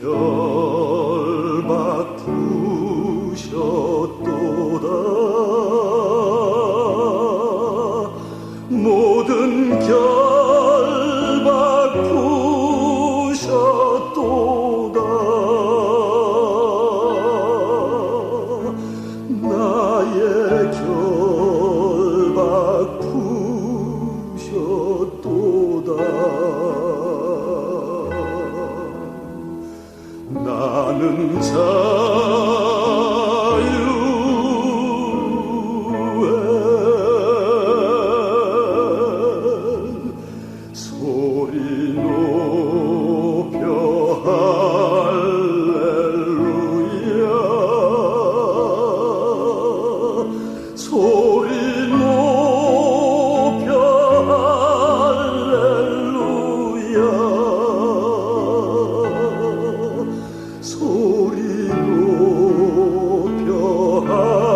결박 부셨도다. 모든 결박 부셨도다. 나의 결박 부셨도다. 나는 자유해. 소리 높여 할렐루야. 소리 높여 할렐루야. 소리 높여 할렐루야.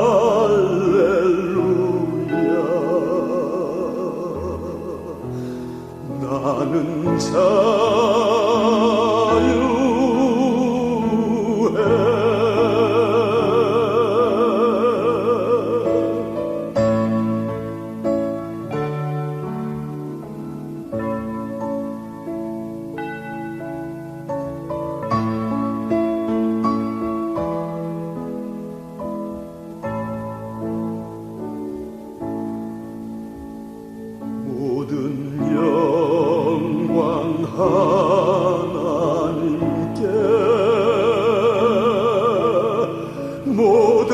나는 모든 영광 하나님께, 모든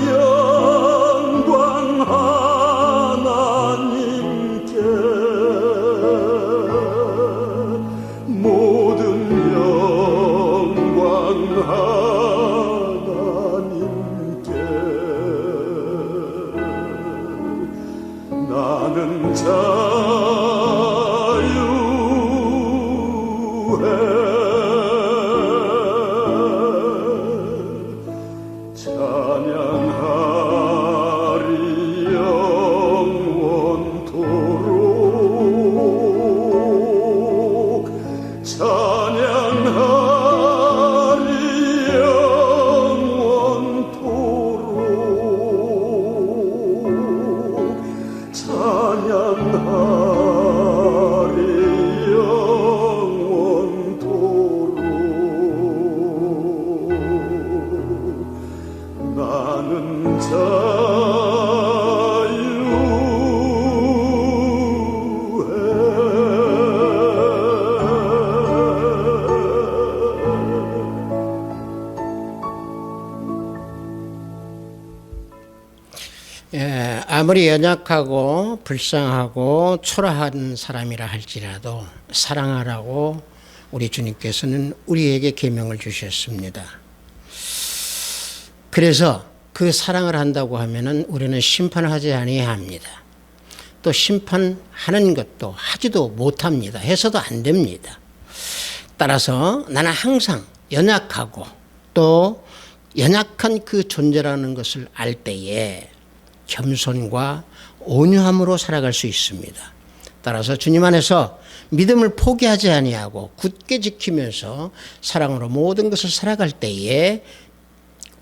영광 하나님께, 모든 영광 하나님께. 나는 자유해. 찬양하리 영원토록. 찬양하리 영원토록. 찬양하리 영원토록. 나는 아무리 연약하고 불쌍하고 초라한 사람이라 할지라도 사랑하라고 우리 주님께서는 우리에게 계명을 주셨습니다. 그래서 그 사랑을 한다고 하면은 우리는 심판을 하지 아니합니다. 또 심판하는 것도 하지도 못합니다. 해서도 안 됩니다. 따라서 나는 항상 연약하고 또 연약한 그 존재라는 것을 알 때에 겸손과 온유함으로 살아갈 수 있습니다. 따라서 주님 안에서 믿음을 포기하지 아니하고 굳게 지키면서 사랑으로 모든 것을 살아갈 때에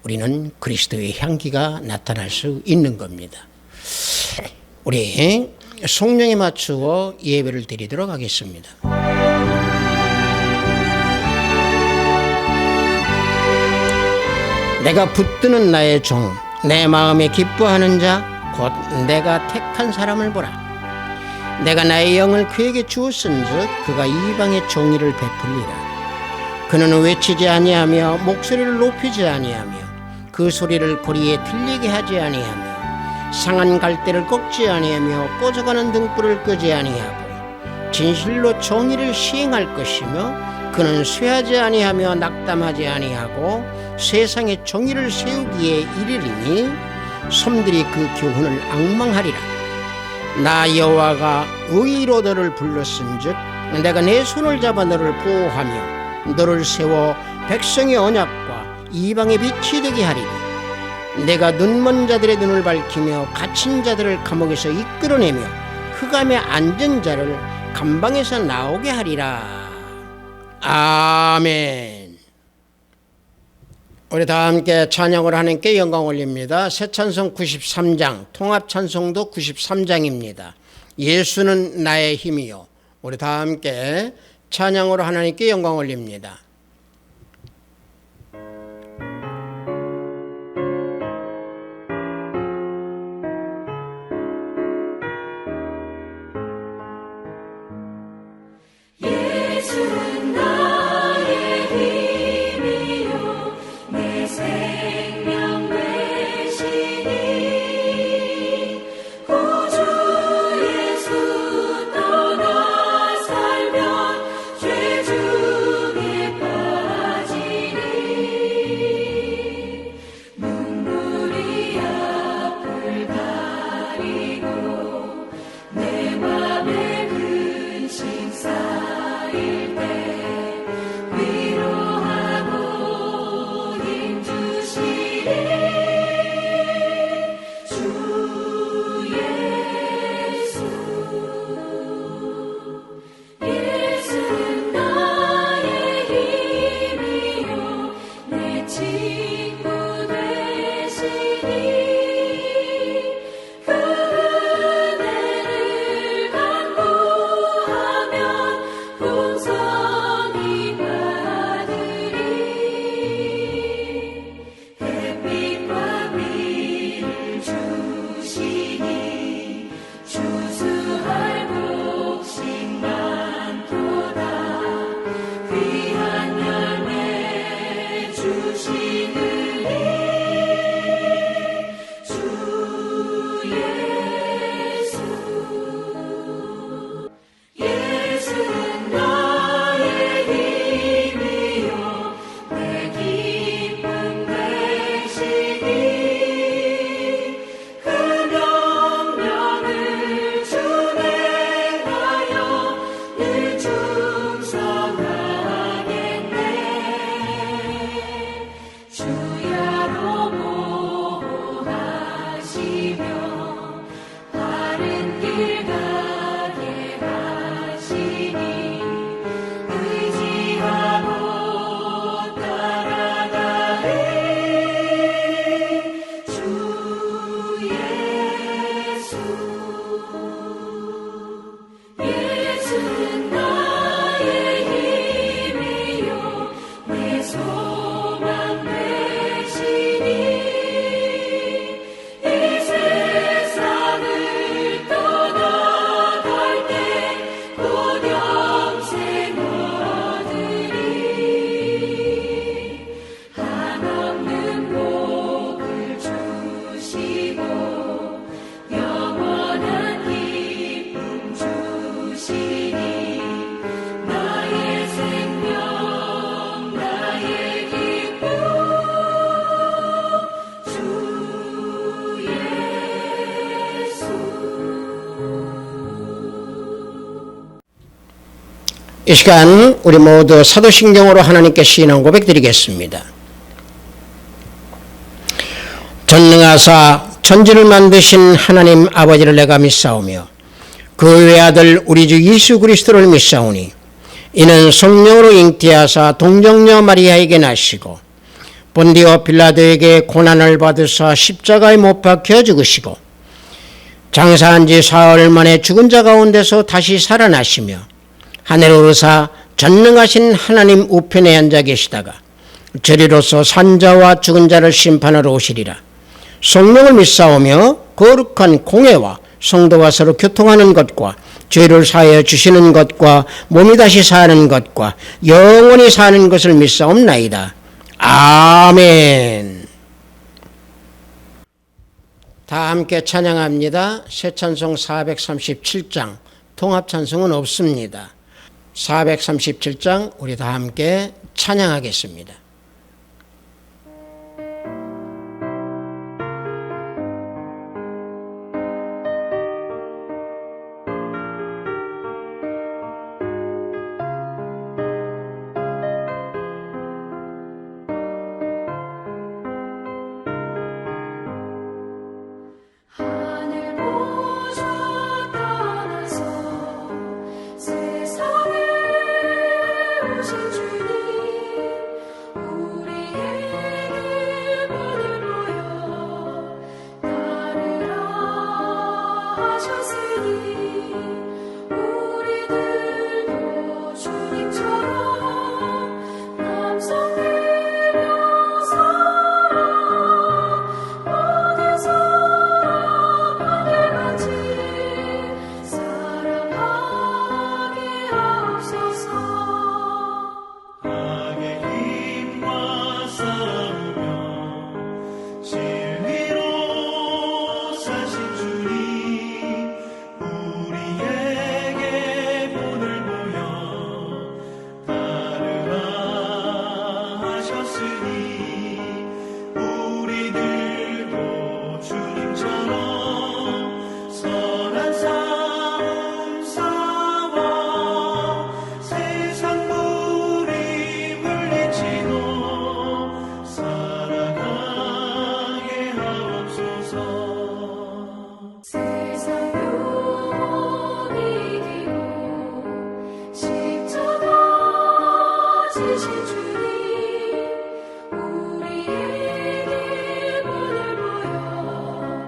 우리는 그리스도의 향기가 나타날 수 있는 겁니다. 우리 성령에 맞추어 예배를 드리도록 하겠습니다. 내가 붙드는 나의 종, 내 마음에 기뻐하는 자 곧 내가 택한 사람을 보라. 내가 나의 영을 그에게 주었은즉 그가 이방의 정의를 베풀리라. 그는 외치지 아니하며 목소리를 높이지 아니하며 그 소리를 거리에 들리게 하지 아니하며 상한 갈대를 꺾지 아니하며 꺼져가는 등불을 끄지 아니하고 진실로 정의를 시행할 것이며 그는 쇠하지 아니하며 낙담하지 아니하고 세상에 정의를 세우기에 이르리니 섬들이 그 교훈을 앙망하리라. 나 여호와가 의로 너를 불렀은즉 내가 내 손을 잡아 너를 보호하며 너를 세워 백성의 언약과 이방의 빛이 되게 하리니 내가 눈먼 자들의 눈을 밝히며 갇힌 자들을 감옥에서 이끌어내며 흑암에 앉은 자를 감방에서 나오게 하리라. 아멘. 우리 다 함께 찬양으로 하나님께 영광 올립니다. 새 찬송 93장, 통합 찬송도 93장입니다. 예수는 나의 힘이요. 우리 다 함께 찬양으로 하나님께 영광 올립니다. 예수는 나의 힘이요 내 생명 되시니 구주 예수 떠나 살면 죄 중에 빠지니 눈물이 앞을 가리고 내 맘에 근심 쌓일 때 위로하고 힘 주시니 주 예수는 나의 힘이요 내 친구 되시니 그 은혜를 간구하면 풍성히 받으리 햇빛과 비를 주시니 추수할 곡식 많도다 귀한 열매 주시느니 주 예수는 나의 힘이요 내 기쁨 되시니 그 명령을 준행하여 늘 충성하겠네 주야로 보호하시며 바른 길 가게 하시니 의지하고 따라가리 주 예수는 나의 힘이요 내 소망 되시니 이 세상을 떠나갈 때 곧 영생 얻으리 한없는 복을 주시고 영원한 기쁨 주시니 나의 생명 나의 기쁨 주 이 시간 우리 모두 사도신경으로 하나님께 신앙 고백 드리겠습니다. 전능하사 천지를 만드신 하나님 아버지를 내가 믿사오며 그 외아들 우리 주 예수 그리스도를 믿사오니 이는 성령으로 잉태하사 동정녀 마리아에게 나시고 본디오 빌라도에게 고난을 받으사 십자가에 못 박혀 죽으시고 장사한 지 사흘 만에 죽은 자 가운데서 다시 살아나시며 하늘에 오르사 전능하신 하나님 우편에 앉아 계시다가 저리로서 산자와 죽은 자를 심판하러 오시리라. 성령을 믿사오며 거룩한 공회와 성도와 서로 교통하는 것과 죄를 사하여 주시는 것과 몸이 다시 사는 것과 영원히 사는 것을 믿사옵나이다. 아멘. 다 함께 찬양합니다. 새 찬송 437장, 통합 찬송은 없습니다. 437장 우리 다 함께 찬양하겠습니다. 하늘 보좌 떠나서 세상에 오신 주님 우리들도 주님처럼 남성 되려 살아 모든 사람 하늘같이 사랑하게 하옵소서. 악의 힘과 싸우며 진리로 사신 주님 우리에게 본을 보여 따르라 하셨으니 우리들도 주님처럼 선한 싸움 싸워 세상 무리 물리치고 살아가게 하옵소서. 세상 영혼 이기고 십자가 지신 주님 우리에게 본을 보여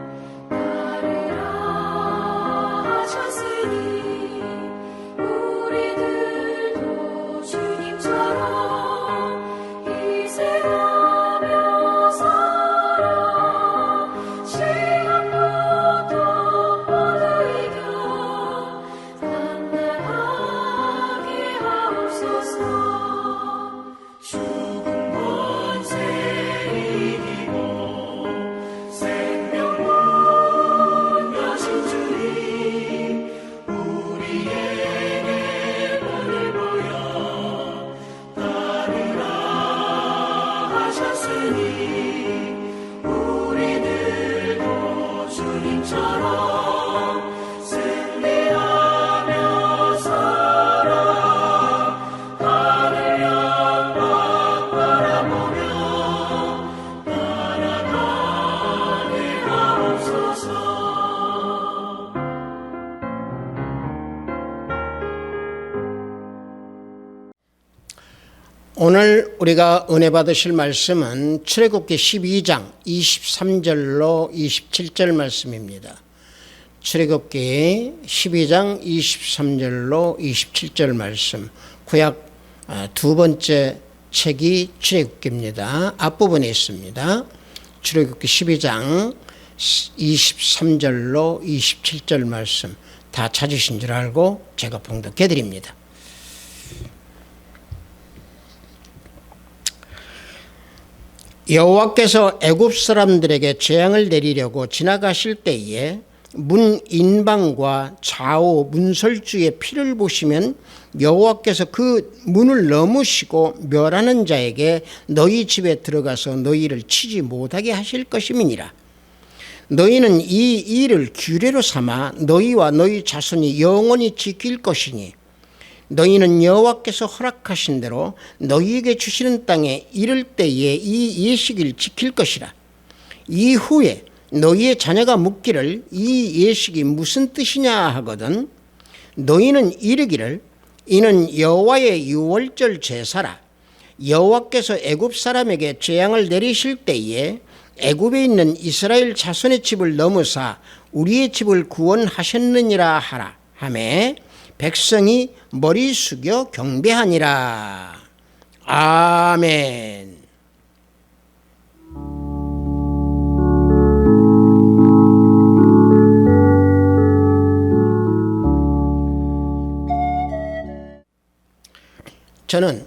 따르라 하셨으니 우리들도 주님처럼 희생하며 살아 시험부터 모두 이겨 단단하게 하옵소서. 죽음 권세 이기고 생명문 여신 주님 우리에게 본을 보여 따르라 하셨으니 우리들도 주님처럼 승리하며 살아 하늘 영광 바라보며 나아가게 하옵소서. 오늘 우리가 은혜 받으실 말씀은 출애굽기 12장 23절로 27절 말씀입니다. 출애굽기 12장 23절로 27절 말씀. 구약 두 번째 책이 출애굽기입니다. 앞부분에 있습니다. 출애굽기 12장 23절로 27절 말씀 다 찾으신 줄 알고 제가 봉독해 드립니다. 여호와께서 애굽 사람들에게 재앙을 내리려고 지나가실 때에 문 인방과 좌우 문설주의 피를 보시면 여호와께서 그 문을 넘으시고 멸하는 자에게 너희 집에 들어가서 너희를 치지 못하게 하실 것임이니라. 너희는 이 일을 규례로 삼아 너희와 너희 자손이 영원히 지킬 것이니 너희는 여호와께서 허락하신 대로 너희에게 주시는 땅에 이를 때에 이 예식을 지킬 것이라. 이후에 너희의 자녀가 묻기를 이 예식이 무슨 뜻이냐 하거든 너희는 이르기를 이는 여호와의 유월절 제사라. 여호와께서 애굽 사람에게 재앙을 내리실 때에 애굽에 있는 이스라엘 자손의 집을 넘으사 우리의 집을 구원하셨느니라 하라 하매 백성이 머리 숙여 경배하니라. 아멘. 저는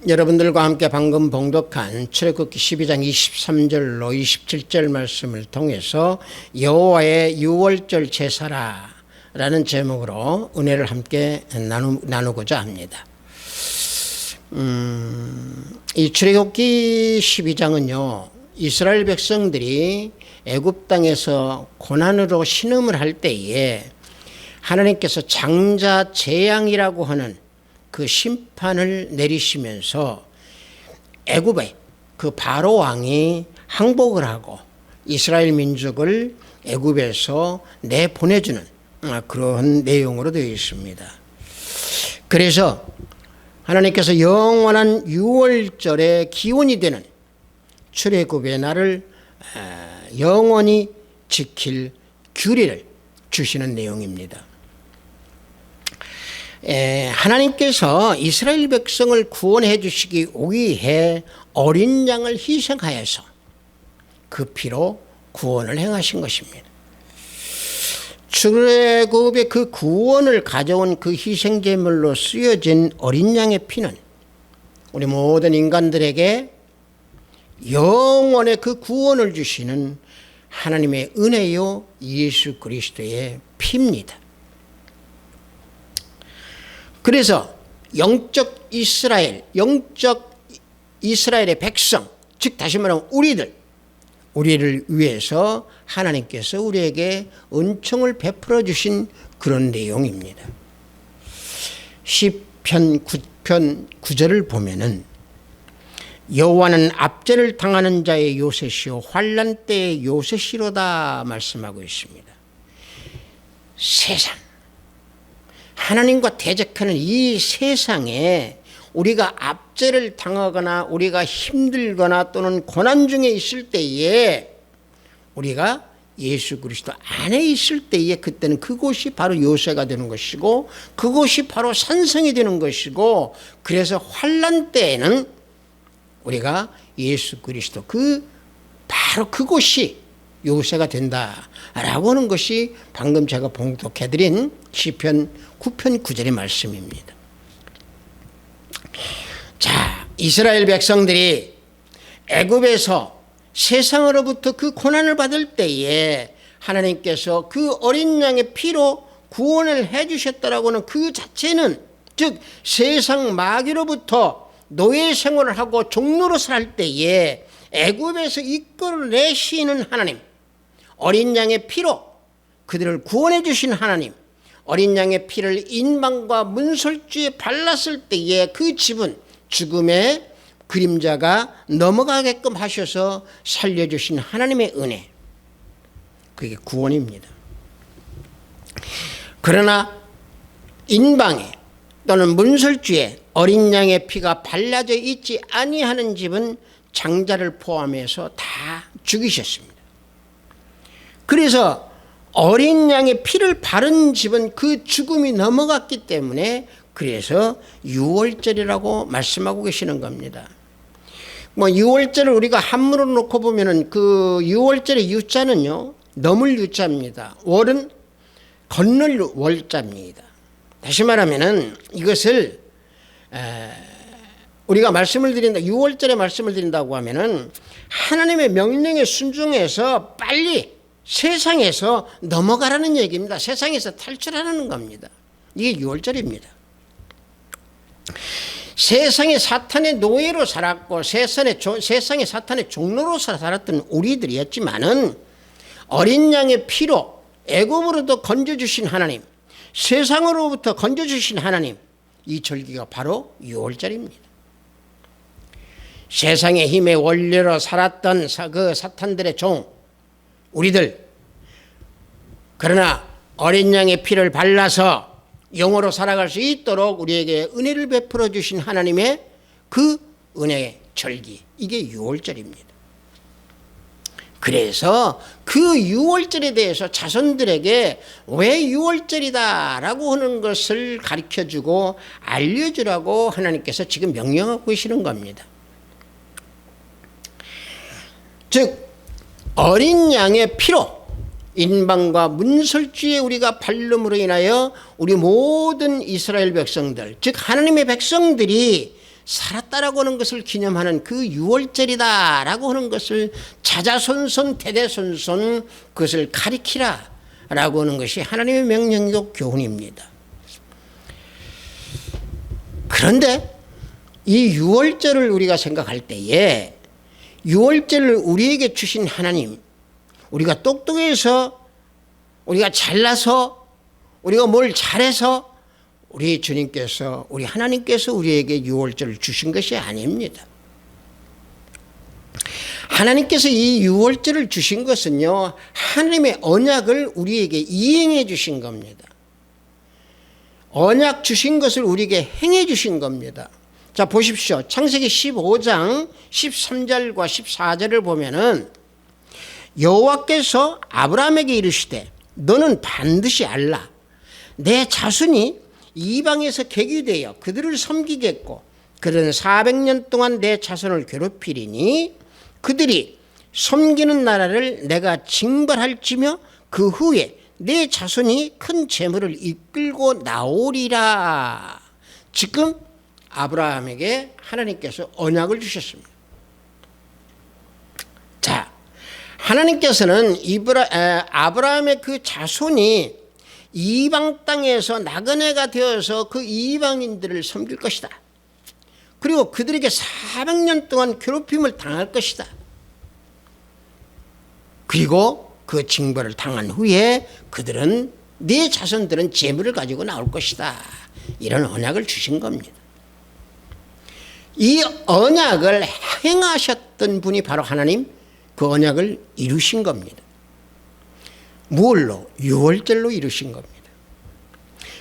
여러분들과 함께 방금 봉독한 출애굽기 12장 23절로 27절 말씀을 통해서 여호와의 유월절 제사라 라는 제목으로 은혜를 함께 나누고자 합니다. 이 출애굽기 12장은요, 이스라엘 백성들이 애굽 땅에서 고난으로 신음을 할 때에 하나님께서 장자 재앙이라고 하는 그 심판을 내리시면서 애굽의 그 바로 왕이 항복을 하고 이스라엘 민족을 애굽에서 내보내주는 그런 내용으로 되어 있습니다. 그래서 하나님께서 영원한 유월절의 기원이 되는 출애굽의 날을 영원히 지킬 규례를 주시는 내용입니다. 하나님께서 이스라엘 백성을 구원해 주시기 위해 어린 양을 희생하여서 그 피로 구원을 행하신 것입니다. 출애굽의 그 구원을 가져온 그 희생제물로 쓰여진 어린 양의 피는 우리 모든 인간들에게 영원의 그 구원을 주시는 하나님의 은혜요 예수 그리스도의 피입니다. 그래서 영적 이스라엘의 백성, 즉 다시 말하면 우리를 위해서 하나님께서 우리에게 은총을 베풀어 주신 그런 내용입니다. 시편 9편 9절을 보면은 여호와는 압제를 당하는 자의 요새시요 환난 때의 요새시로다 말씀하고 있습니다. 세상, 하나님과 대적하는 이 세상에 우리가 압제를 당하거나 우리가 힘들거나 또는 고난 중에 있을 때에 우리가 예수 그리스도 안에 있을 때에 그때는 그곳이 바로 요새가 되는 것이고 그곳이 바로 산성이 되는 것이고, 그래서 환난 때에는 우리가 예수 그리스도 바로 그곳이 요새가 된다라고 하는 것이 방금 제가 봉독해드린 시편 9편 9절의 말씀입니다. 자, 이스라엘 백성들이 애굽에서 세상으로부터 그 고난을 받을 때에 하나님께서 그 어린 양의 피로 구원을 해 주셨다라고 하는 그 자체는, 즉 세상 마귀로부터 노예 생활을 하고 종노릇을 할 때에 애굽에서 이끌어내시는 하나님, 어린 양의 피로 그들을 구원해 주신 하나님, 어린 양의 피를 인방과 문설주에 발랐을 때에 그 집은 죽음의 그림자가 넘어가게끔 하셔서 살려주신 하나님의 은혜, 그게 구원입니다. 그러나 인방에 또는 문설주에 어린 양의 피가 발라져 있지 아니하는 집은 장자를 포함해서 다 죽이셨습니다. 그래서 어린 양의 피를 바른 집은 그 죽음이 넘어갔기 때문에 그래서 유월절이라고 말씀하고 계시는 겁니다. 유월절을 우리가 한문으로 놓고 보면은 그 유월절의 유자는요, 넘을 유자입니다. 월은 건널 월자입니다. 다시 말하면은 이것을 우리가 말씀을 드린다, 유월절에 말씀을 드린다고 하면은 하나님의 명령에 순종해서 빨리 세상에서 넘어가라는 얘기입니다. 세상에서 탈출하라는 겁니다. 이게 유월절입니다. 세상에 사탄의 노예로 살았고 세상에 사탄의 종로로 살았던 우리들이었지만은 어린 양의 피로 애굽으로부터 건져주신 하나님, 세상으로부터 건져주신 하나님, 이 절기가 바로 유월절입니다. 세상의 힘의 원료로 살았던 그 사탄들의 종 우리들, 그러나 어린 양의 피를 발라서 영으로 살아갈 수 있도록 우리에게 은혜를 베풀어 주신 하나님의 그 은혜의 절기, 이게 유월절입니다. 그래서 그 유월절에 대해서 자손들에게 왜 유월절이다라고 하는 것을 가르쳐주고 알려주라고 하나님께서 지금 명령하고 계시는 겁니다. 즉 어린 양의 피로 인방과 문설주에 우리가 발름으로 인하여 우리 모든 이스라엘 백성들, 즉 하나님의 백성들이 살았다라고 하는 것을 기념하는 그 유월절이다라고 하는 것을 자자손손 대대손손 그것을 가리키라라고 하는 것이 하나님의 명령이고 교훈입니다. 그런데 이 유월절을 우리가 생각할 때에 유월절을 우리에게 주신 하나님, 우리가 똑똑해서, 우리가 잘나서, 우리가 뭘 잘해서 우리 주님께서, 우리 하나님께서 우리에게 유월절을 주신 것이 아닙니다. 하나님께서 이 유월절을 주신 것은요, 하나님의 언약을 우리에게 이행해 주신 겁니다. 언약 주신 것을 우리에게 행해 주신 겁니다. 자, 보십시오. 창세기 15장 13절과 14절을 보면은 여호와께서 아브라함에게 이르시되 너는 반드시 알라. 내 자손이 이방에서 객이 그들을 섬기겠고 그들은 400년 동안 내 자손을 괴롭히리니 그들이 섬기는 나라를 내가 징벌할지며 그 후에 내 자손이 큰 재물을 이끌고 나오리라. 지금 아브라함에게 하나님께서 언약을 주셨습니다. 자, 하나님께서는 아브라함의 그 자손이 이방 땅에서 나그네가 되어서 그 이방인들을 섬길 것이다. 그리고 그들에게 400년 동안 괴롭힘을 당할 것이다. 그리고 그 징벌을 당한 후에 그들은 네 자손들은 재물을 가지고 나올 것이다. 이런 언약을 주신 겁니다. 이 언약을 행하셨던 분이 바로 하나님, 그 언약을 이루신 겁니다. 무엇로? 유월절로 이루신 겁니다.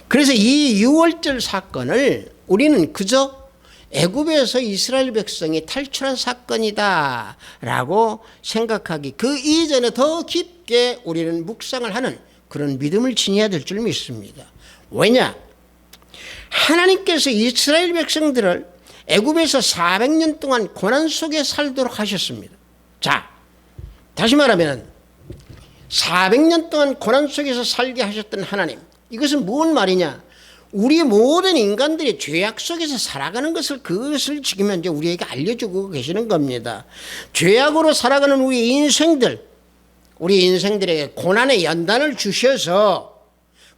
그래서 이 유월절 사건을 우리는 그저 애굽에서 이스라엘 백성이 탈출한 사건이다 라고 생각하기, 그 이전에 더 깊게 우리는 묵상을 하는 그런 믿음을 지녀야 될 줄 믿습니다. 왜냐? 하나님께서 이스라엘 백성들을 애굽에서 400년 동안 고난 속에 살도록 하셨습니다. 자, 다시 말하면 400년 동안 고난 속에서 살게 하셨던 하나님, 이것은 무슨 말이냐? 우리 모든 인간들이 죄악 속에서 살아가는 그것을 지금 현재 우리에게 알려주고 계시는 겁니다. 죄악으로 살아가는 우리 인생들에게 고난의 연단을 주셔서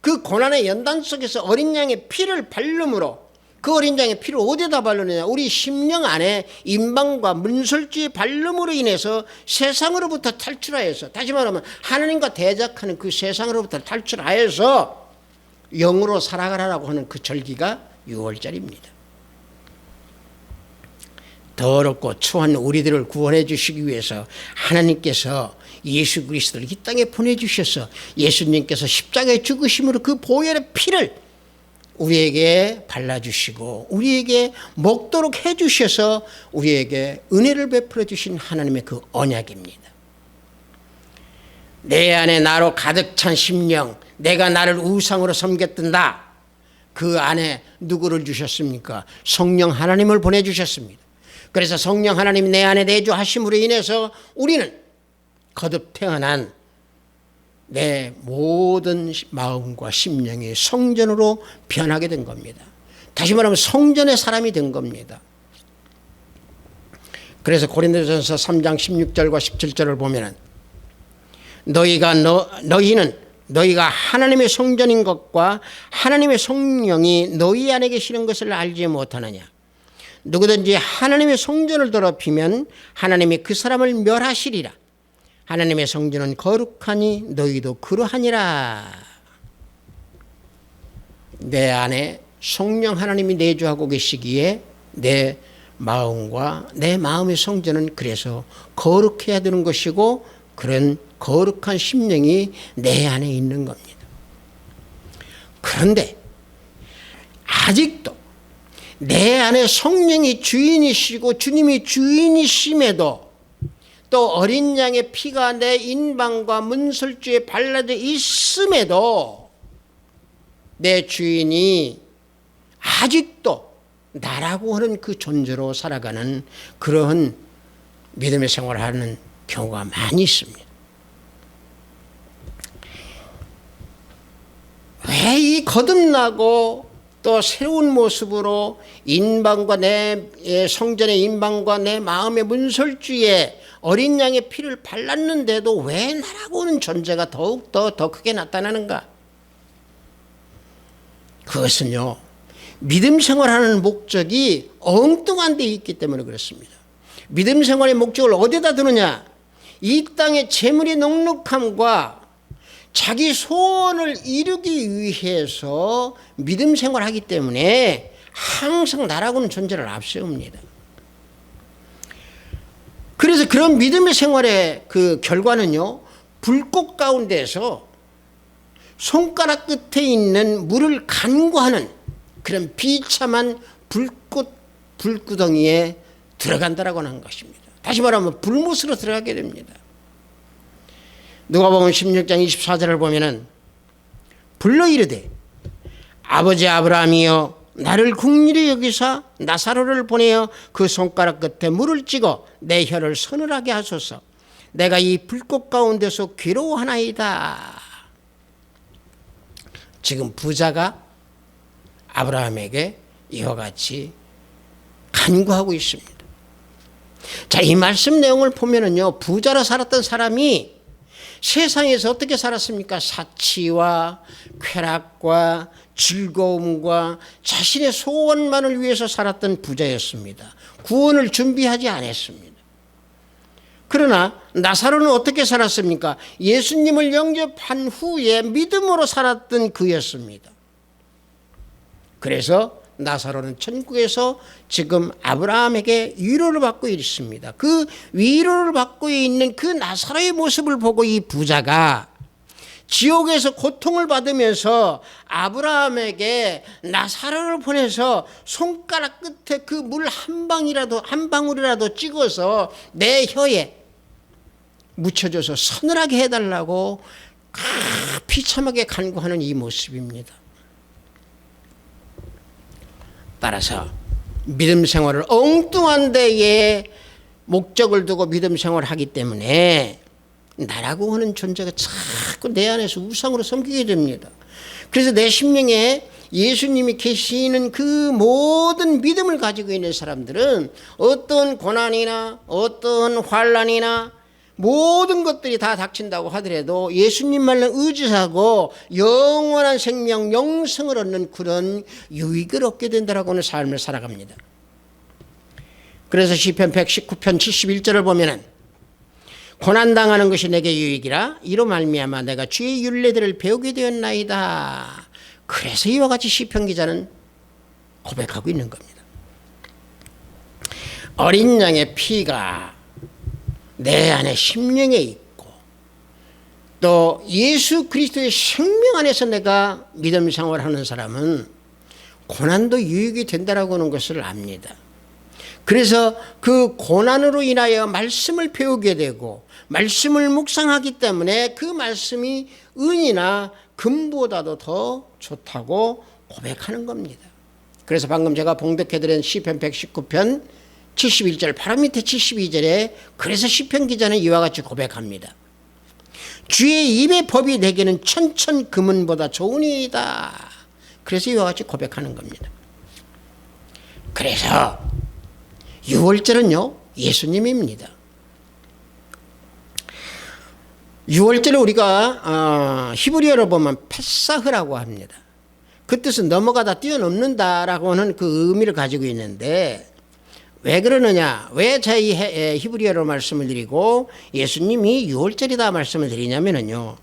그 고난의 연단 속에서 어린 양의 피를 바름으로, 그 어린 양의 피를 어디다 바르느냐? 우리 심령 안에 임방과 문설주의 바름으로 인해서 세상으로부터 탈출하여서, 다시 말하면 하나님과 대적하는 그 세상으로부터 탈출하여서 영으로 살아가라고 하는 그 절기가 유월절입니다. 더럽고 추한 우리들을 구원해 주시기 위해서 하나님께서 예수 그리스도를 이 땅에 보내주셔서 예수님께서 십자가에 죽으심으로 그 보혈의 피를 우리에게 발라주시고 우리에게 먹도록 해주셔서 우리에게 은혜를 베풀어 주신 하나님의 그 언약입니다. 내 안에 나로 가득 찬 심령, 내가 나를 우상으로 섬겼던다. 그 안에 누구를 주셨습니까? 성령 하나님을 보내주셨습니다. 그래서 성령 하나님이 내 안에 내주하심으로 인해서 우리는 거듭 태어난 내 모든 마음과 심령이 성전으로 변하게 된 겁니다. 다시 말하면 성전의 사람이 된 겁니다. 그래서 고린도전서 3장 16절과 17절을 보면은 너희가 하나님의 성전인 것과 하나님의 성령이 너희 안에 계시는 것을 알지 못하느냐? 누구든지 하나님의 성전을 더럽히면 하나님이 그 사람을 멸하시리라. 하나님의 성전은 거룩하니 너희도 그러하니라. 내 안에 성령 하나님이 내주하고 계시기에 내 마음과 내 마음의 성전은 그래서 거룩해야 되는 것이고, 그런 거룩한 심령이 내 안에 있는 겁니다. 그런데 아직도 내 안에 성령이 주인이시고 주님이 주인이심에도 또 어린 양의 피가 내 인방과 문설주에 발라져 있음에도 내 주인이 아직도 나라고 하는 그 존재로 살아가는 그러한 믿음의 생활을 하는 경우가 많이 있습니다. 왜 이 거듭나고 또 새로운 모습으로 인방과 내 성전의 인방과 내 마음의 문설주에 어린 양의 피를 발랐는데도 왜 나라고 하는 존재가 더욱더 더 크게 나타나는가? 그것은요, 믿음 생활하는 목적이 엉뚱한 데 있기 때문에 그렇습니다. 믿음 생활의 목적을 어디다 두느냐? 이 땅의 재물의 넉넉함과 자기 소원을 이루기 위해서 믿음 생활하기 때문에 항상 나라고는 존재를 앞세웁니다. 그래서 그런 믿음의 생활의 그 결과는요, 불꽃 가운데서 손가락 끝에 있는 물을 간구하는 그런 비참한 불구덩이에 들어간다라고 하는 것입니다. 다시 말하면 불못으로 들어가게 됩니다. 누가복음 16장 24절을 보면은 불러 이르되 아버지 아브라함이여 나를 긍휼히 여기사 나사로를 보내어 그 손가락 끝에 물을 찍어 내 혀를 서늘하게 하소서. 내가 이 불꽃 가운데서 괴로워하나이다. 지금 부자가 아브라함에게 이와 같이 간구하고 있습니다. 자, 이 말씀 내용을 보면은요, 부자로 살았던 사람이 세상에서 어떻게 살았습니까? 사치와 쾌락과 즐거움과 자신의 소원만을 위해서 살았던 부자였습니다. 구원을 준비하지 않았습니다. 그러나 나사로는 어떻게 살았습니까? 예수님을 영접한 후에 믿음으로 살았던 그였습니다. 그래서 나사로는 천국에서 지금 아브라함에게 위로를 받고 있습니다. 그 위로를 받고 있는 그 나사로의 모습을 보고 이 부자가 지옥에서 고통을 받으면서 아브라함에게 나사로를 보내서 손가락 끝에 그 물 한 방울이라도 찍어서 내 혀에 묻혀줘서 서늘하게 해달라고 비참하게 간구하는 이 모습입니다. 따라서 믿음 생활을 엉뚱한 데에 목적을 두고 믿음 생활을 하기 때문에 나라고 하는 존재가 자꾸 내 안에서 우상으로 섬기게 됩니다. 그래서 내 심령에 예수님이 계시는 그 모든 믿음을 가지고 있는 사람들은 어떤 고난이나 어떤 환난이나 모든 것들이 다 닥친다고 하더라도 예수님만을 의지하고 영원한 생명, 영생을 얻는 그런 유익을 얻게 된다라고 하는 삶을 살아갑니다. 그래서 시편 119편 71절을 보면은 고난당하는 것이 내게 유익이라 이로 말미암아 내가 주의 율례들을 배우게 되었나이다. 그래서 이와 같이 시편 기자는 고백하고 있는 겁니다. 어린 양의 피가 내 안에 심령에 있고 또 예수 그리스도의 생명 안에서 내가 믿음 생활하는 사람은 고난도 유익이 된다라고 하는 것을 압니다. 그래서 그 고난으로 인하여 말씀을 배우게 되고 말씀을 묵상하기 때문에 그 말씀이 은이나 금보다도 더 좋다고 고백하는 겁니다. 그래서 방금 제가 봉독해드린 시편 119편 71절 바로 밑에 72절에 그래서 시편 기자는 이와 같이 고백합니다. 주의 입의 법이 내게는 천천 금은보다 좋으니이다. 그래서 이와 같이 고백하는 겁니다. 그래서 6월절은요 예수님입니다. 6월절을 우리가 히브리어로 보면 페사흐라고 합니다. 그 뜻은 넘어가다 뛰어넘는다라고 하는 그 의미를 가지고 있는데 왜 그러느냐? 왜 제 히브리어로 말씀을 드리고 예수님이 6월절이다 말씀을 드리냐면요.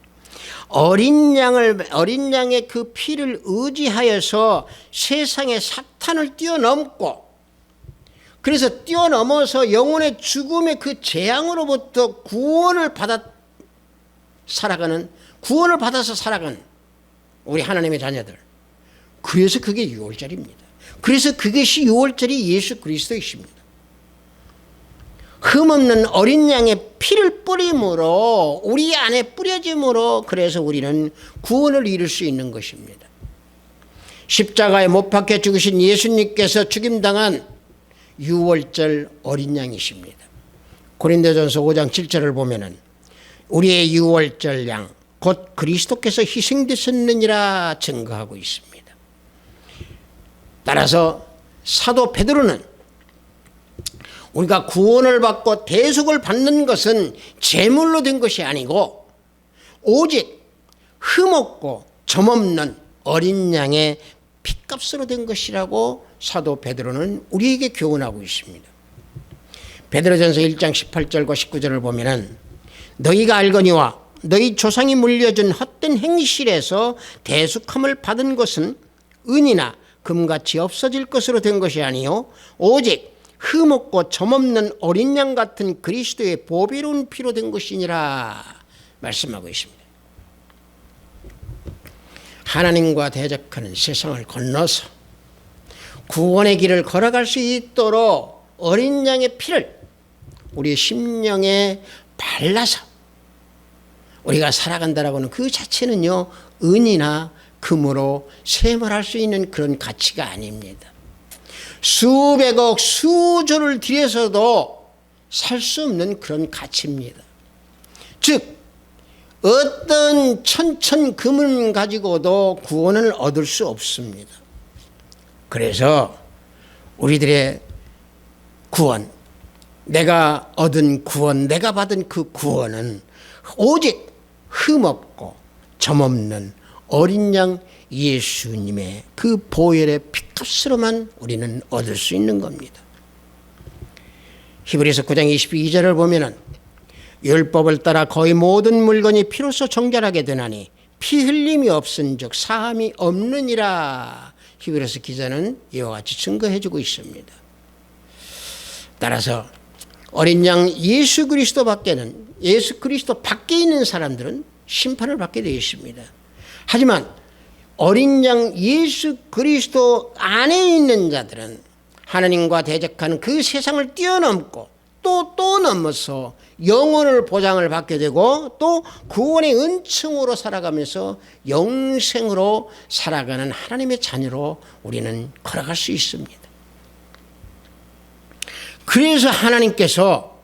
어린 양의 그 피를 의지하여서 세상의 사탄을 뛰어넘고 그래서 뛰어넘어서 영혼의 죽음의 그 재앙으로부터 구원을 받아서 살아가는 우리 하나님의 자녀들. 그래서 그게 6월절입니다. 그래서 그것이 6월절이 예수 그리스도이십니다. 흠없는 어린 양의 피를 뿌림으로 우리 안에 뿌려짐으로 그래서 우리는 구원을 이룰 수 있는 것입니다. 십자가에 못 박혀 죽으신 예수님께서 죽임당한 6월절 어린 양이십니다. 고린도전서 5장 7절을 보면은 우리의 6월절 양 곧 그리스도께서 희생되셨느니라 증거하고 있습니다. 따라서 사도 베드로는 우리가 구원을 받고 대속을 받는 것은 제물로 된 것이 아니고 오직 흠없고 점없는 어린 양의 핏값으로 된 것이라고 사도 베드로는 우리에게 교훈하고 있습니다. 베드로전서 1장 18절과 19절을 보면은 너희가 알거니와 너희 조상이 물려준 헛된 행실에서 대속함을 받은 것은 은이나 금같이 없어질 것으로 된 것이 아니요 오직 흠없고 점없는 어린 양 같은 그리스도의 보배로운 피로 된 것이니라 말씀하고 있습니다. 하나님과 대적하는 세상을 건너서 구원의 길을 걸어갈 수 있도록 어린 양의 피를 우리 심령에 발라서 우리가 살아간다라고는 그 자체는요, 은이나 금으로 셈을 수 있는 그런 가치가 아닙니다. 수백억, 수조를 들여서도 살 수 없는 그런 가치입니다. 즉, 어떤 천천금을 가지고도 구원을 얻을 수 없습니다. 그래서 우리들의 구원, 내가 얻은 구원, 내가 받은 그 구원은 오직 흠없고 점없는 어린 양 예수님의 그 보혈의 피값으로만 우리는 얻을 수 있는 겁니다. 히브리서 9장 22절을 보면은 율법을 따라 거의 모든 물건이 피로써 정결하게 되나니 피 흘림이 없은즉 사함이 없느니라. 히브리서 기자는 이와 같이 증거해주고 있습니다. 따라서 어린 양 예수 그리스도 밖에 있는 사람들은 심판을 받게 되어 있습니다. 하지만 어린 양 예수 그리스도 안에 있는 자들은 하나님과 대적하는 그 세상을 뛰어넘고 또 넘어서 영혼을 보장을 받게 되고 또 구원의 은총으로 살아가면서 영생으로 살아가는 하나님의 자녀로 우리는 걸어갈 수 있습니다. 그래서 하나님께서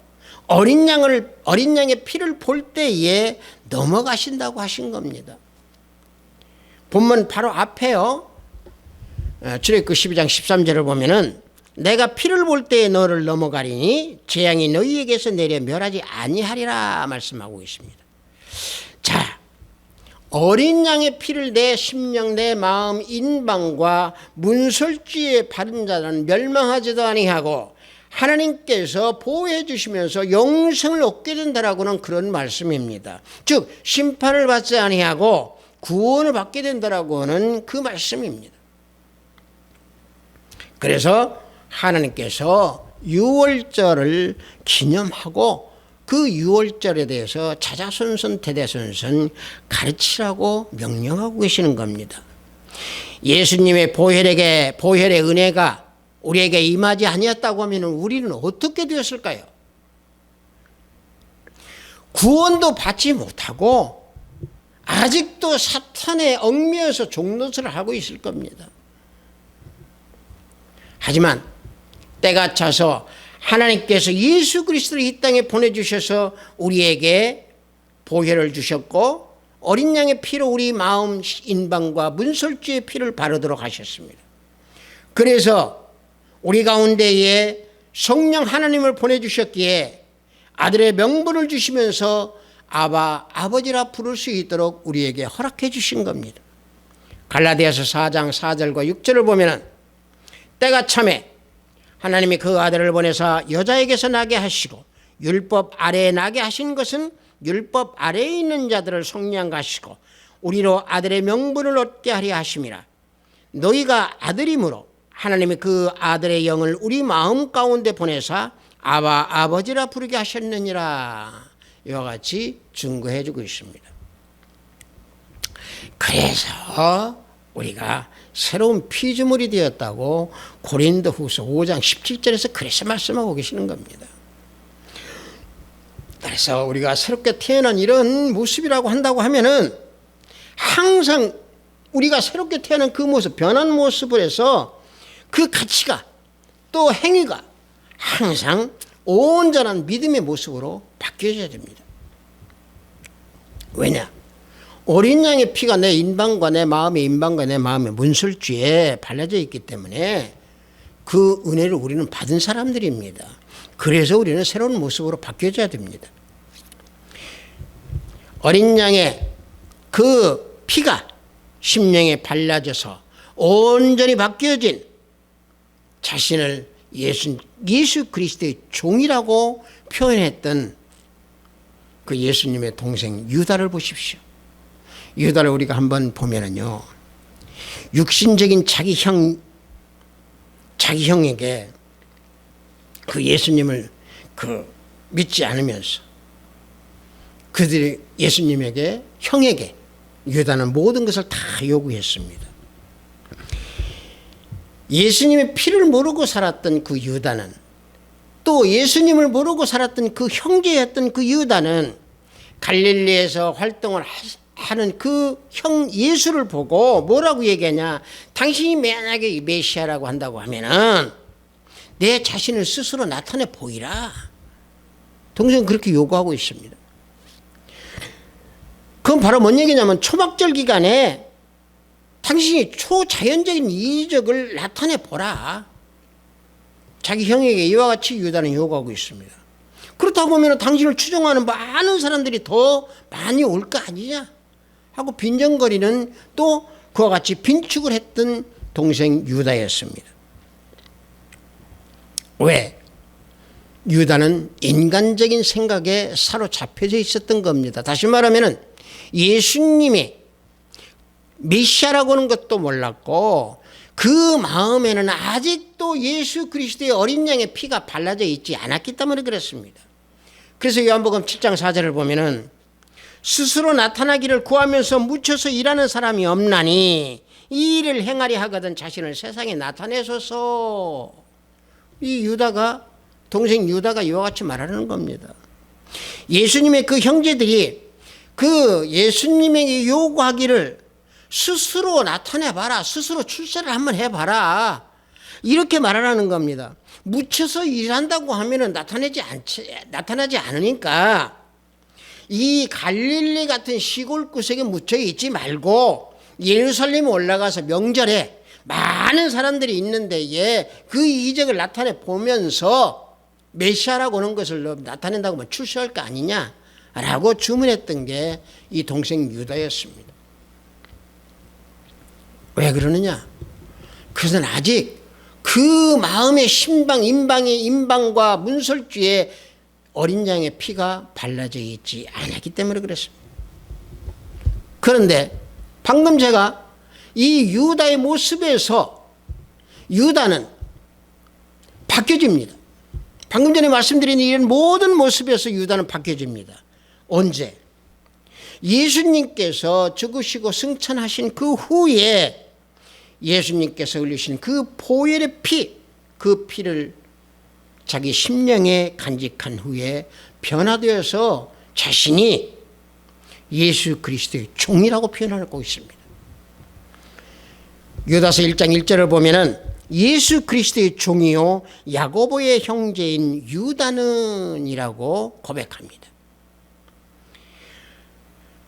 어린 양의 피를 볼 때에 넘어가신다고 하신 겁니다. 본문 바로 앞에요. 출애굽기 12장 13절을 보면은 내가 피를 볼 때에 너를 넘어가리니 재앙이 너희에게서 내려 멸하지 아니하리라 말씀하고 있습니다. 자, 어린 양의 피를 내 심령 내 마음 인방과 문설주에 바른 자는 멸망하지도 아니하고 하나님께서 보호해 주시면서 영생을 얻게 된다라고는 그런 말씀입니다. 즉 심판을 받지 아니하고 구원을 받게 된다라고는 그 말씀입니다. 그래서 하나님께서 유월절을 기념하고 그 유월절에 대해서 자자손손 대대손손 가르치라고 명령하고 계시는 겁니다. 예수님의 보혈의 은혜가 우리에게 임하지 아니었다고 하면 우리는 어떻게 되었을까요? 구원도 받지 못하고 아직도 사탄에 얽매여서 종노릇을 하고 있을 겁니다. 하지만 때가 차서 하나님께서 예수 그리스도를 이 땅에 보내주셔서 우리에게 보혈을 주셨고 어린 양의 피로 우리 마음 인방과 문설주의 피를 바르도록 하셨습니다. 그래서 우리 가운데에 성령 하나님을 보내주셨기에 아들의 명분을 주시면서 아바 아버지라 부를 수 있도록 우리에게 허락해 주신 겁니다. 갈라디아서 4장 4절과 6절을 보면 때가 참에 하나님이 그 아들을 보내사 여자에게서 나게 하시고 율법 아래에 나게 하신 것은 율법 아래에 있는 자들을 속량케 하시고 우리로 아들의 명분을 얻게 하려 하심이라. 너희가 아들이므로 하나님이 그 아들의 영을 우리 마음 가운데 보내사 아바 아버지라 부르게 하셨느니라. 이와 같이 증거해 주고 있습니다. 그래서 우리가 새로운 피조물이 되었다고 고린도후서 5장 17절에서 그래서 말씀하고 계시는 겁니다. 그래서 우리가 새롭게 태어난 이런 모습이라고 한다고 하면은 항상 우리가 새롭게 태어난 그 모습, 변한 모습을 해서 그 가치가 또 행위가 항상 온전한 믿음의 모습으로 바뀌어져야 됩니다. 왜냐? 어린 양의 피가 내 인방과 내 마음의 인방과 내 마음의 문설주에 발라져 있기 때문에 그 은혜를 우리는 받은 사람들입니다. 그래서 우리는 새로운 모습으로 바뀌어져야 됩니다. 어린 양의 그 피가 심령에 발라져서 온전히 바뀌어진 자신을 예수 그리스도의 종이라고 표현했던 그 예수님의 동생 유다를 보십시오. 유다를 우리가 한번 보면은요, 육신적인 자기 형에게 그 예수님을 믿지 않으면서 그들이 예수님에게 형에게 유다는 모든 것을 다 요구했습니다. 예수님의 피를 모르고 살았던 그 유다는 또 예수님을 모르고 살았던 그 형제였던 그 유다는 갈릴리에서 활동을 하는 그 형 예수를 보고 뭐라고 얘기하냐? 당신이 만약에 메시아라고 한다고 하면은 내 자신을 스스로 나타내 보이라. 동생은 그렇게 요구하고 있습니다. 그건 바로 뭔 얘기냐면 초막절 기간에 당신이 초자연적인 이적을 나타내 보라. 자기 형에게 이와 같이 유다는 요구하고 있습니다. 그렇다고 하면 당신을 추종하는 많은 사람들이 더 많이 올 거 아니냐 하고 빈정거리는 또 그와 같이 빈축을 했던 동생 유다였습니다. 왜? 유다는 인간적인 생각에 사로잡혀져 있었던 겁니다. 다시 말하면 예수님이 메시아라고 하는 것도 몰랐고 그 마음에는 아직도 예수 그리스도의 어린 양의 피가 발라져 있지 않았기 때문에 그렇습니다. 그래서 요한복음 7장 4절을 보면은 스스로 나타나기를 구하면서 묻혀서 일하는 사람이 없나니 이 일을 행하려 하거든 자신을 세상에 나타내소서. 이 유다가 동생 유다가 이와 같이 말하는 겁니다. 예수님의 그 형제들이 그 예수님에게 요구하기를 스스로 나타내봐라. 스스로 출세를 한번 해봐라. 이렇게 말하라는 겁니다. 묻혀서 일한다고 하면은 나타나지 않으니까 이 갈릴리 같은 시골 구석에 묻혀 있지 말고 예루살렘에 올라가서 명절에 많은 사람들이 있는데 그 이적을 나타내 보면서 메시아라고 하는 것을 나타낸다고 하면 출세할 거 아니냐라고 주문했던 게 이 동생 유다였습니다. 왜 그러느냐? 그것은 아직 그 마음의 인방과 문설주에 어린 양의 피가 발라져 있지 않았기 때문에 그랬습니다. 그런데 방금 제가 이 유다의 모습에서 유다는 바뀌어집니다. 방금 전에 말씀드린 이런 모든 모습에서 유다는 바뀌어집니다. 언제? 예수님께서 죽으시고 승천하신 그 후에 예수님께서 흘리신 그 보혈의 피, 그 피를 자기 심령에 간직한 후에 변화되어서 자신이 예수 그리스도의 종이라고 표현하고 있습니다. 유다서 1장 1절을 보면은 예수 그리스도의 종이요 야고보의 형제인 유다는 이라고 고백합니다.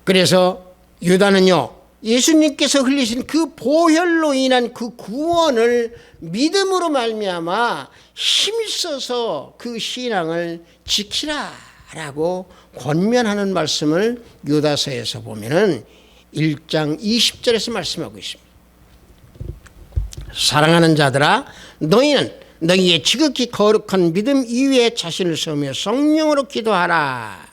그래서 유다는요 예수님께서 흘리신 그 보혈로 인한 그 구원을 믿음으로 말미암아 힘써서 그 신앙을 지키라라고 권면하는 말씀을 유다서에서 보면은 1장 20절에서 말씀하고 있습니다. 사랑하는 자들아 너희는 너희의 지극히 거룩한 믿음 이외에 자신을 세우며 성령으로 기도하라.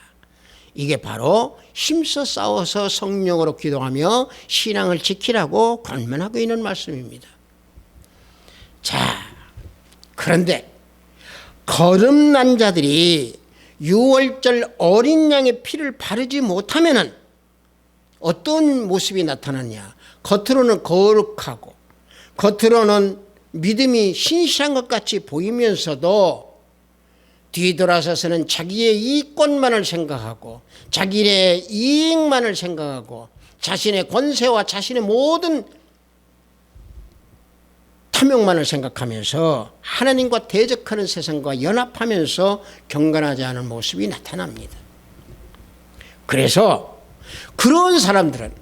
이게 바로 힘써 싸워서 성령으로 기도하며 신앙을 지키라고 권면하고 있는 말씀입니다. 자, 그런데 거듭난 자들이 유월절 어린 양의 피를 바르지 못하면은 어떤 모습이 나타나냐? 겉으로는 거룩하고 겉으로는 믿음이 신실한 것 같이 보이면서도 뒤돌아서서는 자기의 이익권만을 생각하고 자기의 이익만을 생각하고 자신의 권세와 자신의 모든 탐욕만을 생각하면서 하나님과 대적하는 세상과 연합하면서 경건하지 않은 모습이 나타납니다. 그래서 그런 사람들은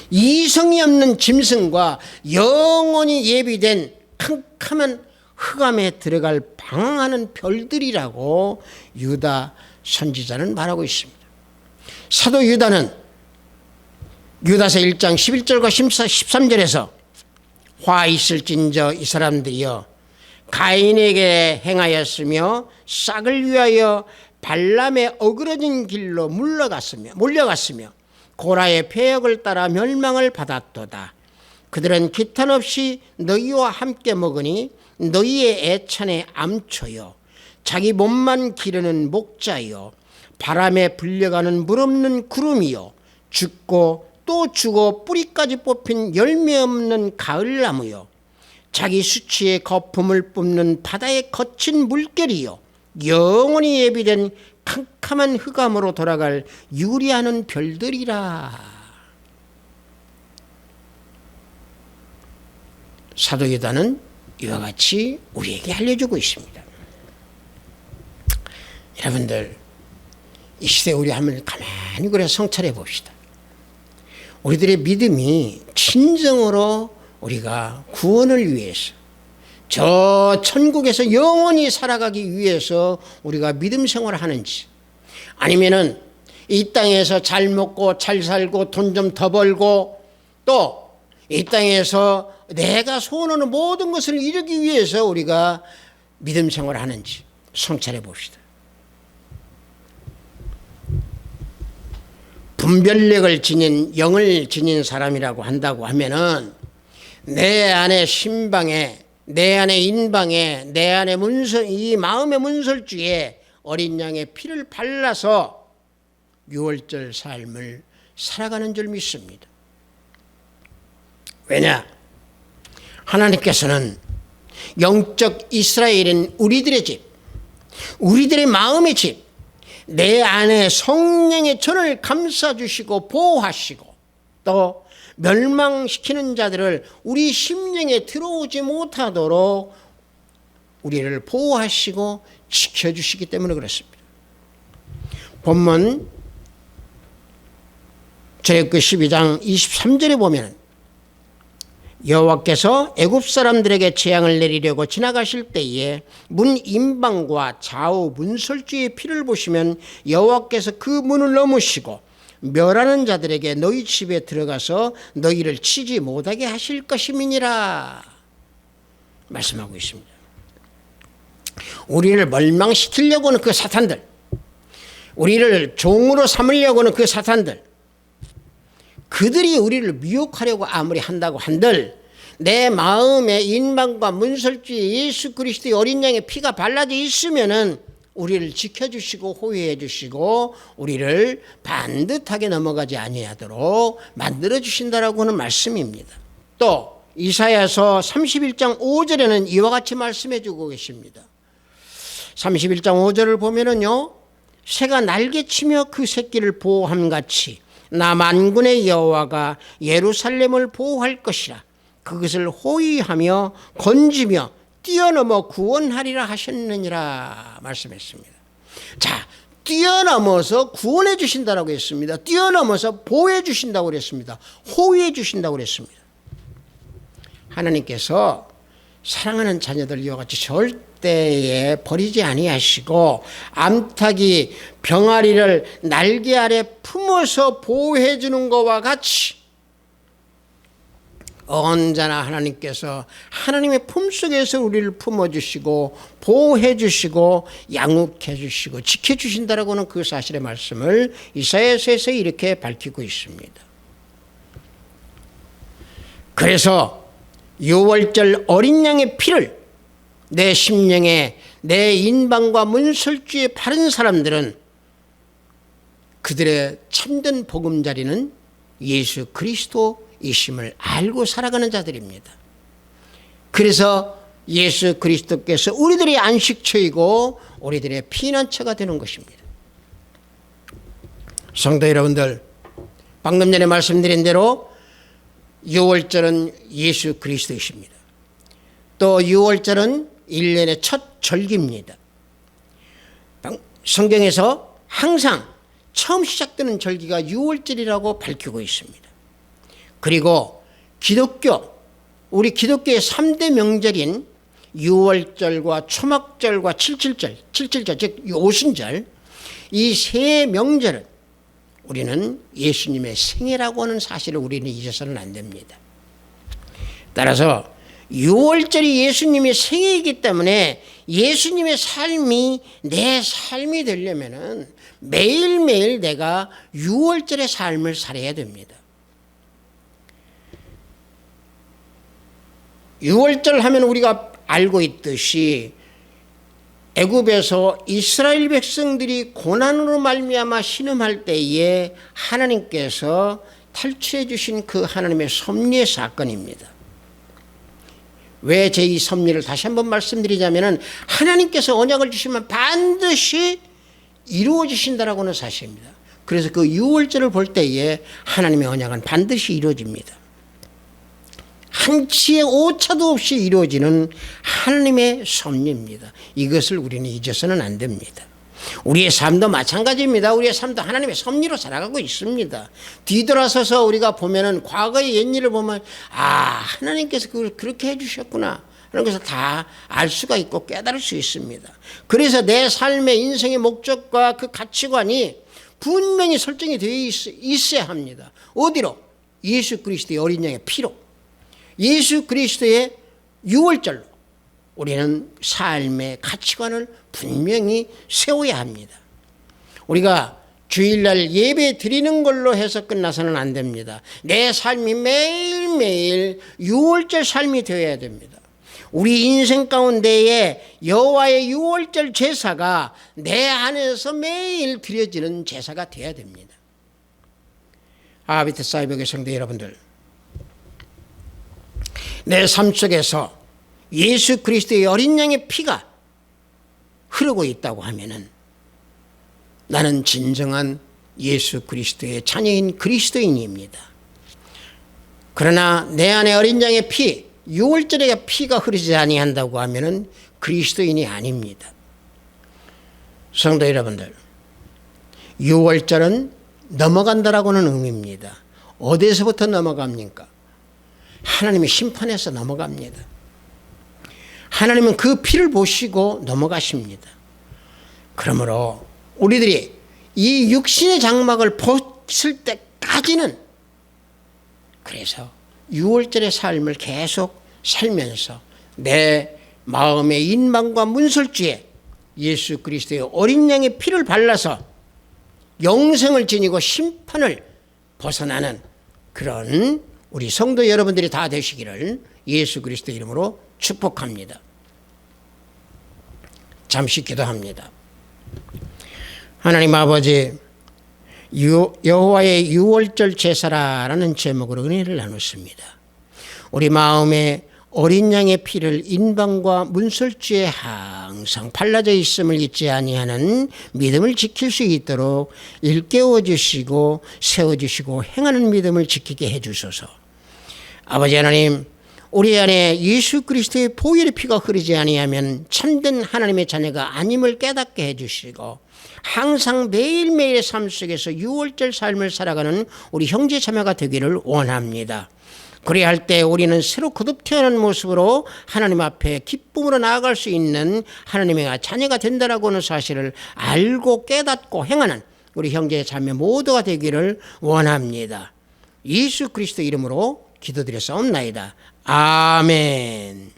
이성이 없는 짐승과 영원히 예비된 캄캄한 흑암에 들어갈 방황하는 별들이라고 유다 선지자는 말하고 있습니다. 사도 유다는 유다서 1장 11절과 13절에서 화 있을진저 이 사람들이여 가인에게 행하였으며 싹을 위하여 발람의 어그러진 길로 몰려갔으며 고라의 폐역을 따라 멸망을 받았도다. 그들은 기탄 없이 너희와 함께 먹으니 너희의 애찬의 암초여 자기 몸만 기르는 목자여 바람에 불려가는 물 없는 구름이여 죽고 또 죽어 뿌리까지 뽑힌 열매 없는 가을나무여 자기 수치의 거품을 뿜는 바다의 거친 물결이여 영원히 예비된 캄캄한 흑암으로 돌아갈 유리하는 별들이라. 사도 요단은 이와 같이 우리에게 알려주고 있습니다. 여러분들, 이 시대에 우리 한번 가만히 그래 성찰해 봅시다. 우리들의 믿음이 진정으로 우리가 구원을 위해서, 저 천국에서 영원히 살아가기 위해서 우리가 믿음 생활을 하는지, 아니면은 이 땅에서 잘 먹고 잘 살고 돈 좀 더 벌고 또 이 땅에서 내가 소원하는 모든 것을 이루기 위해서 우리가 믿음 생활을 하는지 성찰해 봅시다. 분별력을 지닌, 영을 지닌 사람이라고 한다고 하면은 내 안에 심방에, 내 안에 인방에, 내 안에 이 마음의 문설주에 어린 양의 피를 발라서 유월절 삶을 살아가는 줄 믿습니다. 왜냐? 하나님께서는 영적 이스라엘인 우리들의 집, 우리들의 마음의 집, 내 안에 성령의 전을 감싸주시고 보호하시고 또 멸망시키는 자들을 우리 심령에 들어오지 못하도록 우리를 보호하시고 지켜주시기 때문에 그렇습니다. 본문 출애굽기 12장 23절에 보면 여호와께서 애굽 사람들에게 재앙을 내리려고 지나가실 때에 문 임방과 좌우 문설주의 피를 보시면 여호와께서 그 문을 넘으시고 멸하는 자들에게 너희 집에 들어가서 너희를 치지 못하게 하실 것임이니라 말씀하고 있습니다. 우리를 멸망시키려고 하는 그 사탄들, 우리를 종으로 삼으려고 하는 그 사탄들, 그들이 우리를 미혹하려고 아무리 한다고 한들 내 마음에 인방과 문설주의 예수 그리스도의 어린 양의 피가 발라져 있으면은 우리를 지켜주시고 호위해 주시고 우리를 반듯하게 넘어가지 아니하도록 만들어 주신다라고 하는 말씀입니다. 또 이사야서 31장 5절에는 이와 같이 말씀해 주고 계십니다. 31장 5절을 보면은요, 새가 날개치며 그 새끼를 보호함같이 나 만군의 여호와가 예루살렘을 보호할 것이라. 그것을 호위하며 건지며 뛰어넘어 구원하리라 하셨느니라 말씀했습니다. 자, 뛰어넘어서 구원해 주신다고 했습니다. 뛰어넘어서 보호해 주신다고 그랬습니다. 호위해 주신다고 그랬습니다. 하나님께서 사랑하는 자녀들 이와 같이 절대에 버리지 아니하시고 암탉이 병아리를 날개 아래 품어서 보호해 주는 것과 같이 언제나 하나님께서 하나님의 품속에서 우리를 품어주시고 보호해주시고 양육해주시고 지켜주신다라고는 그 사실의 말씀을 이사야서에서 이렇게 밝히고 있습니다. 그래서 유월절 어린 양의 피를 내 심령에, 내 인방과 문설주에 바른 사람들은 그들의 참된 보금자리는 예수 그리스도이심을 알고 살아가는 자들입니다. 그래서 예수 그리스도께서 우리들의 안식처이고 우리들의 피난처가 되는 것입니다. 성도 여러분들, 방금 전에 말씀드린 대로 유월절은 예수 그리스도이십니다. 또 유월절은 1년의 첫 절기입니다. 성경에서 항상 처음 시작되는 절기가 유월절이라고 밝히고 있습니다. 그리고 우리 기독교의 3대 명절인 유월절과 초막절과 칠칠절, 즉 오순절, 이 세 명절은 우리는 예수님의 생애라고 하는 사실을 우리는 잊어서는 안 됩니다. 따라서 유월절이 예수님의 생애이기 때문에 예수님의 삶이 내 삶이 되려면은 매일매일 내가 유월절의 삶을 살아야 됩니다. 유월절 하면 우리가 알고 있듯이 애굽에서 이스라엘 백성들이 고난으로 말미암아 신음할 때에 하나님께서 탈출해 주신 그 하나님의 섭리의 사건입니다. 왜 제 이 섭리를 다시 한번 말씀드리자면 하나님께서 언약을 주시면 반드시 이루어지신다라고 하는 사실입니다. 그래서 그 유월절을 볼 때에 하나님의 언약은 반드시 이루어집니다. 한치의 오차도 없이 이루어지는 하나님의 섭리입니다. 이것을 우리는 잊어서는 안 됩니다. 우리의 삶도 마찬가지입니다. 우리의 삶도 하나님의 섭리로 살아가고 있습니다. 뒤돌아서서 우리가 보면은 과거의 옛일을 보면 하나님께서 그걸 그렇게 해주셨구나 하는 것을 다 알 수가 있고 깨달을 수 있습니다. 그래서 내 삶의 인생의 목적과 그 가치관이 분명히 설정이 되어 있어야 합니다. 어디로? 예수 그리스도의 어린 양의 피로, 예수 그리스도의 유월절로 우리는 삶의 가치관을 분명히 세워야 합니다. 우리가 주일날 예배 드리는 걸로 해서 끝나서는 안 됩니다. 내 삶이 매일매일 유월절 삶이 되어야 됩니다. 우리 인생 가운데에 여호와의 유월절 제사가 내 안에서 매일 드려지는 제사가 되어야 됩니다. 베테사이버교회 성도 여러분들, 내 삶 속에서 예수 그리스도의 어린 양의 피가 흐르고 있다고 하면은 나는 진정한 예수 그리스도의 자녀인 그리스도인입니다. 그러나 내 안에 어린 양의 피, 유월절의 피가 흐르지 아니한다고 하면은 그리스도인이 아닙니다. 성도 여러분들, 유월절은 넘어간다라고는 의미입니다. 어디서부터 넘어갑니까? 하나님의 심판에서 넘어갑니다. 하나님은 그 피를 보시고 넘어가십니다. 그러므로 우리들이 이 육신의 장막을 벗을 때까지는, 그래서 유월절의 삶을 계속 살면서 내 마음의 인방과 문설주에 예수 그리스도의 어린 양의 피를 발라서 영생을 지니고 심판을 벗어나는 그런 우리 성도 여러분들이 다 되시기를 예수 그리스도 이름으로 축복합니다. 잠시 기도합니다. 하나님 아버지, 여호와의 유월절 제사라는 제목으로 은혜를 나눴습니다. 우리 마음에 어린 양의 피를 인방과 문설주에 항상 발라져 있음을 잊지 아니하는 믿음을 지킬 수 있도록 일깨워 주시고 세워주시고 행하는 믿음을 지키게 해주소서. 아버지 하나님, 우리 안에 예수 그리스도의 보혈의 피가 흐르지 아니하면 참된 하나님의 자녀가 아님을 깨닫게 해주시고 항상 매일매일의 삶 속에서 유월절 삶을 살아가는 우리 형제 자매가 되기를 원합니다. 그래야 할 때 우리는 새로 거듭 태어난 모습으로 하나님 앞에 기쁨으로 나아갈 수 있는 하나님의 자녀가 된다라고 하는 사실을 알고 깨닫고 행하는 우리 형제 자매 모두가 되기를 원합니다. 예수 그리스도 이름으로 기도드렸사옵나이다. 아멘.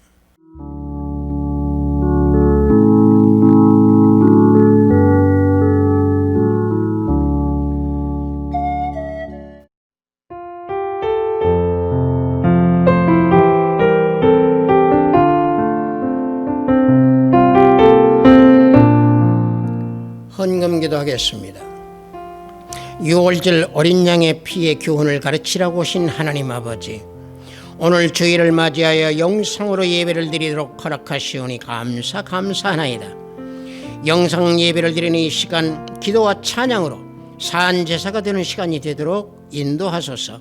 헌금기도 하겠습니다. 유월절 어린 양의 피의 교훈을 가르치라고 하신 하나님 아버지, 오늘 주일을 맞이하여 영상으로 예배를 드리도록 허락하시오니 감사하나이다. 영상 예배를 드리는 이 시간 기도와 찬양으로 산제사가 되는 시간이 되도록 인도하소서.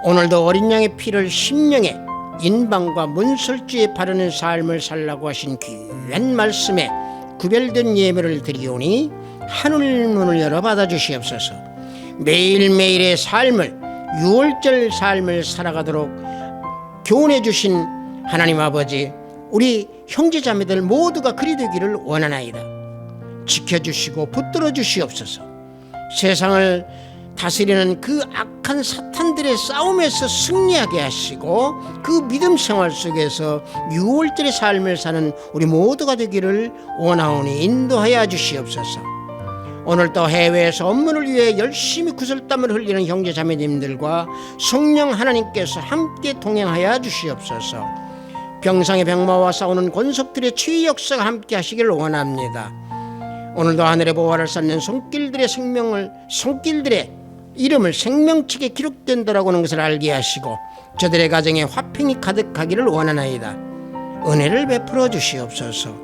오늘도 어린 양의 피를 심령에 인방과 문설주에 바르는 삶을 살라고 하신 귀한 말씀에 구별된 예배를 드리오니 하늘 문을 열어 받아주시옵소서. 매일매일의 삶을, 유월절 삶을 살아가도록 교훈해 주신 하나님 아버지, 우리 형제자매들 모두가 그리 되기를 원하나이다. 지켜주시고 붙들어 주시옵소서. 세상을 다스리는 그 악한 사탄들의 싸움에서 승리하게 하시고 그 믿음 생활 속에서 유월절의 삶을 사는 우리 모두가 되기를 원하오니 인도하여 주시옵소서. 오늘도 해외에서 업무를 위해 열심히 구슬땀을 흘리는 형제 자매님들과 성령 하나님께서 함께 동행하여 주시옵소서. 병상의 병마와 싸우는 권속들의 치유 역사가 함께 하시기를 원합니다. 오늘도 하늘의 보화를 쌓는 손길들의 이름을 생명책에 기록된다라고 하는 것을 알게 하시고 저들의 가정에 화평이 가득하기를 원하나이다. 은혜를 베풀어 주시옵소서.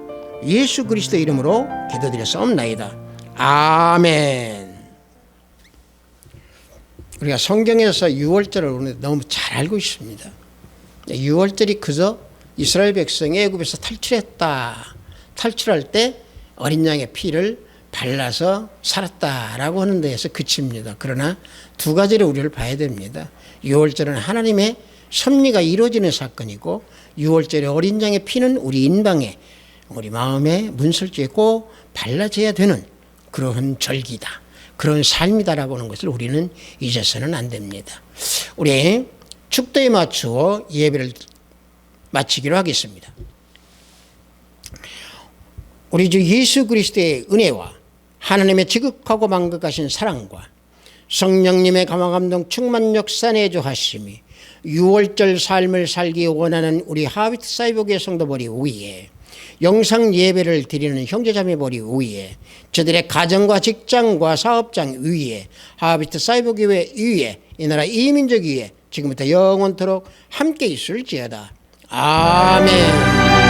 예수 그리스도 이름으로 기도드렸사옵나이다. 아멘. 우리가 성경에서 유월절을 오늘 너무 잘 알고 있습니다. 유월절이 그저 이스라엘 백성이 애굽에서 탈출할 때 어린 양의 피를 발라서 살았다라고 하는 데에서 그칩니다. 그러나 두 가지를 우리를 봐야 됩니다. 유월절은 하나님의 섭리가 이루어지는 사건이고, 유월절의 어린 양의 피는 우리 인방에, 우리 마음의 문설주에 꼭 발라져야 되는 그런 절기다, 그런 삶이다라고 하는 것을 우리는 잊어서는 안 됩니다. 우리 축도에 맞추어 예배를 마치기로 하겠습니다. 우리 주 예수 그리스도의 은혜와 하나님의 지극하고 만극하신 사랑과 성령님의 감화감동 충만 역사 내주하심이 유월절 삶을 살기 원하는 우리 하비트 사이버교회 성도보리 위에, 영상 예배를 드리는 형제자매보리 위에, 저들의 가정과 직장과 사업장 위에, 하비트 사이버교회 위에, 이 나라 이민족 위에 지금부터 영원토록 함께 있을지어다. 아멘.